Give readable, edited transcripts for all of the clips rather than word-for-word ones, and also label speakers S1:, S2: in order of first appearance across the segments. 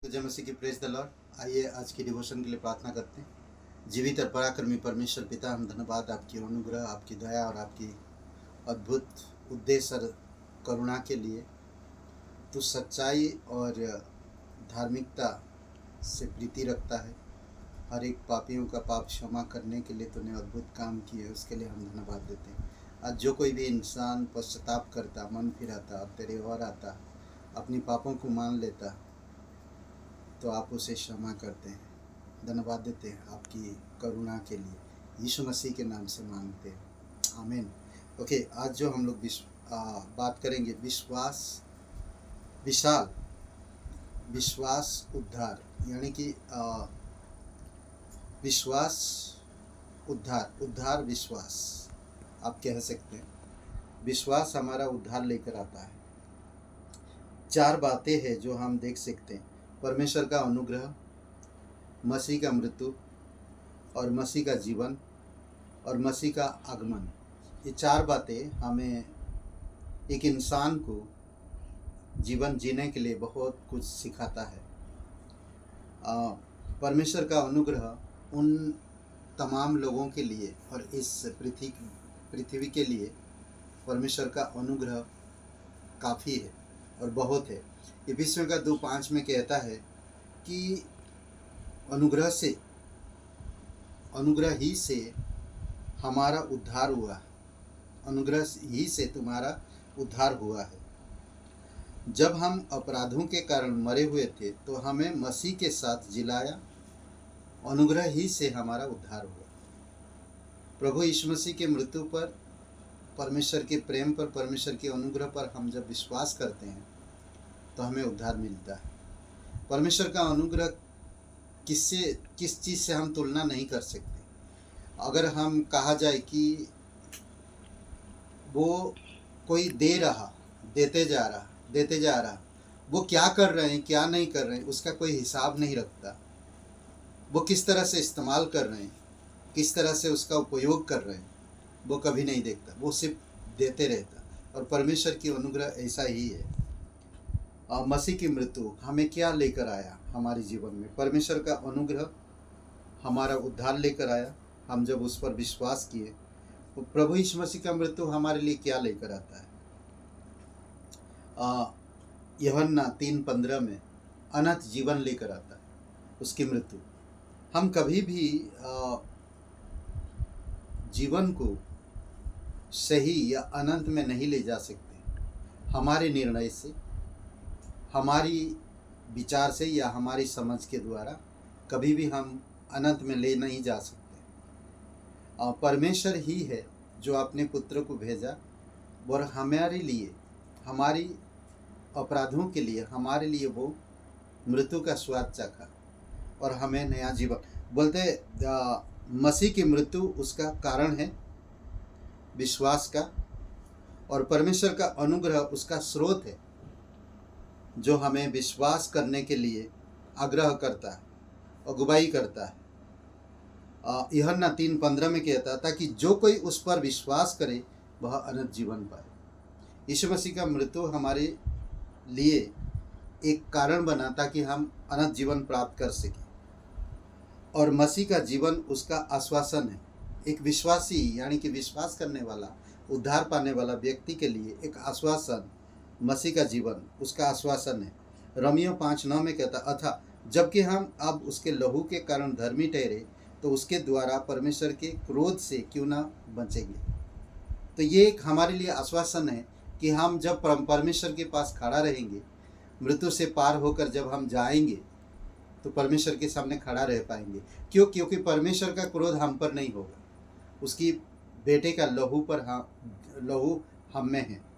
S1: तो जय मसीह की प्रेज द लॉर्ड। आइए आज की डिवोशन के लिए प्रार्थना करते हैं। जीवित और पराक्रमी परमेश्वर पिता, हम धन्यवाद आपकी अनुग्रह, आपकी दया और आपकी अद्भुत उद्देश्य और करुणा के लिए। तू सच्चाई और धार्मिकता से प्रीति रखता है। हर एक पापियों का पाप क्षमा करने के लिए तूने अद्भुत काम किए, उसके लिए हम धन्यवाद देते हैं। आज जो कोई भी इंसान पश्चाताप करता, मन फिराता और तेरे ओर आता, अपनी पापों को मान लेता, तो आप उसे क्षमा करते हैं। धन्यवाद देते हैं आपकी करुणा के लिए। यीशु मसीह के नाम से मांगते हैं, आमीन। ओके, आज जो हम लोग बात करेंगे विश्वास विशाल विश्वास उद्धार, यानी कि विश्वास उद्धार विश्वास आप कह सकते हैं। विश्वास हमारा उद्धार लेकर आता है। चार बातें हैं जो हम देख सकते हैं: परमेश्वर का अनुग्रह, मसीह का मृत्यु और मसीह का जीवन और मसीह का आगमन। ये चार बातें हमें एक इंसान को जीवन जीने के लिए बहुत कुछ सिखाता है। परमेश्वर का अनुग्रह उन तमाम लोगों के लिए और इस पृथ्वी के लिए परमेश्वर का अनुग्रह काफ़ी है और बहुत है। इफिसियों का 2:5 में कहता है कि अनुग्रह ही से हमारा उद्धार हुआ, अनुग्रह ही से तुम्हारा उद्धार हुआ है। जब हम अपराधों के कारण मरे हुए थे तो हमें मसीह के साथ जिलाया, अनुग्रह ही से हमारा उद्धार हुआ। प्रभु यीशु मसीह के मृत्यु पर, परमेश्वर के प्रेम पर, परमेश्वर के अनुग्रह पर हम जब विश्वास करते हैं तो हमें उद्धार मिलता है। परमेश्वर का अनुग्रह किस चीज़ से हम तुलना नहीं कर सकते। अगर हम कहा जाए कि वो कोई देते जा रहा, वो क्या कर रहे हैं क्या नहीं कर रहे हैं उसका कोई हिसाब नहीं रखता। वो किस तरह से इस्तेमाल कर रहे हैं, किस तरह से उसका उपयोग कर रहे हैं, वो कभी नहीं देखता। वो सिर्फ देते रहता। और परमेश्वर की अनुग्रह ऐसा ही है। मसीह की मृत्यु हमें क्या लेकर आया हमारे जीवन में? परमेश्वर का अनुग्रह हमारा उद्धार लेकर आया। हम जब उस पर विश्वास किए तो प्रभु यीशु मसीह का मृत्यु हमारे लिए क्या लेकर आता है? यूहन्ना 3:15 में अनंत जीवन लेकर आता है उसकी मृत्यु। हम कभी भी जीवन को सही या अनंत में नहीं ले जा सकते। हमारे निर्णय से, हमारी विचार से या हमारी समझ के द्वारा कभी भी हम अनंत में ले नहीं जा सकते। परमेश्वर ही है जो अपने पुत्र को भेजा और हमारे लिए, हमारी अपराधों के लिए, हमारे लिए वो मृत्यु का स्वाद चखा और हमें नया जीवन। बोलते मसीह की मृत्यु उसका कारण है विश्वास का, और परमेश्वर का अनुग्रह उसका स्रोत है जो हमें विश्वास करने के लिए आग्रह करता है, अगुवाई करता है। यूहन्ना 3:15 में कहता था कि जो कोई उस पर विश्वास करे वह अनंत जीवन पाए। यीशु मसीह का मृत्यु हमारे लिए एक कारण बना ताकि हम अनंत जीवन प्राप्त कर सकें, और मसीह का जीवन उसका आश्वासन है। एक विश्वासी यानी कि विश्वास करने वाला, उद्धार पाने वाला व्यक्ति के लिए एक आश्वासन मसीह का जीवन उसका आश्वासन है। रोमियो 5:9 में कहता, अथा जबकि हम अब उसके लहू के कारण धर्मी ठहरे तो उसके द्वारा परमेश्वर के क्रोध से क्यों ना बचेंगे। तो ये एक हमारे लिए आश्वासन है कि हम जब परमेश्वर के पास खड़ा रहेंगे, मृत्यु से पार होकर जब हम जाएंगे तो परमेश्वर के सामने खड़ा रह पाएंगे। क्योंकि परमेश्वर का क्रोध हम पर नहीं होगा, उसकी बेटे का लहू हम में है।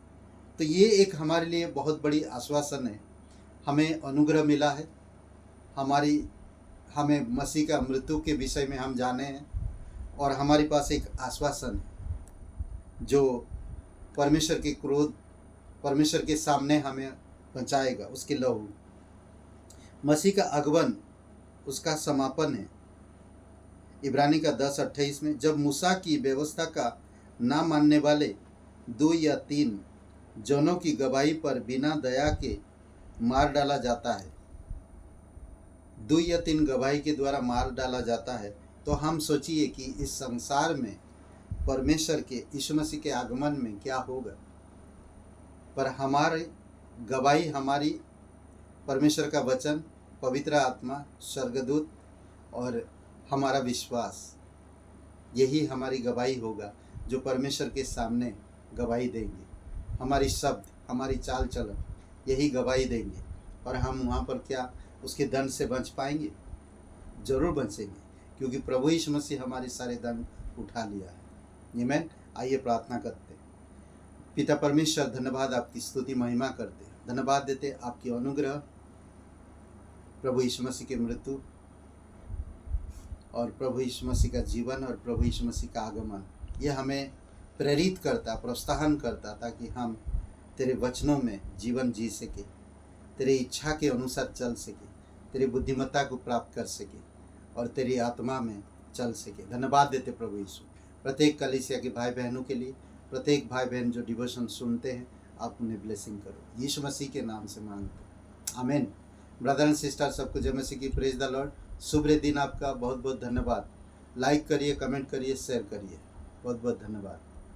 S1: तो ये एक हमारे लिए बहुत बड़ी आश्वासन है। हमें अनुग्रह मिला है, हमें मसीह का मृत्यु के विषय में हम जाने हैं, और हमारे पास एक आश्वासन है जो परमेश्वर के क्रोध, परमेश्वर के सामने हमें बचाएगा, उसके लहू। मसीह का आगमन उसका समापन है। इब्रानी का 10:28 में, जब मूसा की व्यवस्था का ना मानने वाले 2 या 3 जनों की गवाही पर बिना दया के मार डाला जाता है, 2 या 3 गवाही के द्वारा मार डाला जाता है, तो हम सोचिए कि इस संसार में परमेश्वर के यीशु मसीह के आगमन में क्या होगा। पर हमारे गवाही, हमारी परमेश्वर का वचन, पवित्र आत्मा, स्वर्गदूत और हमारा विश्वास, यही हमारी गवाही होगा जो परमेश्वर के सामने गवाही देंगे। हमारी शब्द, हमारी चाल चलन यही गवाही देंगे। और हम वहाँ पर क्या उसके दंड से बच पाएंगे? जरूर बचेंगे, क्योंकि प्रभु यीशु मसीह हमारे सारे दंड उठा लिया है। आमीन। आइए प्रार्थना करते हैं। पिता परमेश्वर, धन्यवाद, आपकी स्तुति महिमा करते, धन्यवाद देते आपकी अनुग्रह, प्रभु यीशु मसीह की मृत्यु और प्रभु यीशु मसीह का जीवन और प्रभु यीशु मसीह का आगमन, ये हमें प्रेरित करता, प्रोत्साहन करता, ताकि हम तेरे वचनों में जीवन जी सके, तेरी इच्छा के अनुसार चल सके, तेरी बुद्धिमत्ता को प्राप्त कर सके और तेरी आत्मा में चल सके। धन्यवाद देते प्रभु यीशु प्रत्येक कलीसिया के भाई बहनों के लिए, प्रत्येक भाई बहन जो डिवोशन सुनते हैं, आप उन्हें ब्लेसिंग करो, यीशु मसीह के नाम से मांगते, आमीन। ब्रदर एंड सिस्टर, सबको जय मसीह की, प्रेज द लॉर्ड। शुभ दिन आपका, बहुत बहुत धन्यवाद। लाइक करिए, कमेंट करिए, शेयर करिए, बहुत बहुत धन्यवाद।